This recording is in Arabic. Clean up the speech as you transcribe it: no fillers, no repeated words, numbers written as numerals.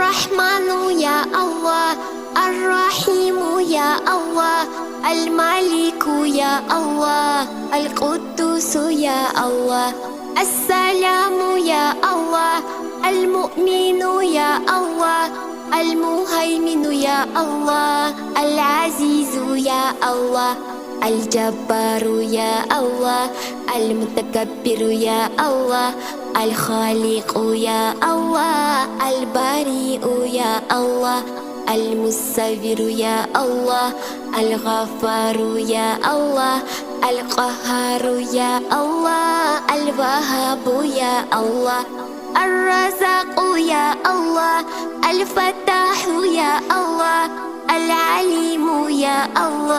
الرحمن يا الله، الرحيم يا الله، الملك يا الله، القدوس يا الله، السلام يا الله، المؤمن يا الله، المهيمن يا الله، العزيز يا الله، الجبار يا الله، المتكبر يا الله، الخالق يا الله، البريء يا الله، المصور يا الله، الغفار يا الله، القهار يا الله، الوهاب يا الله، الرزاق يا الله، الفتاح يا الله، العليم يا الله.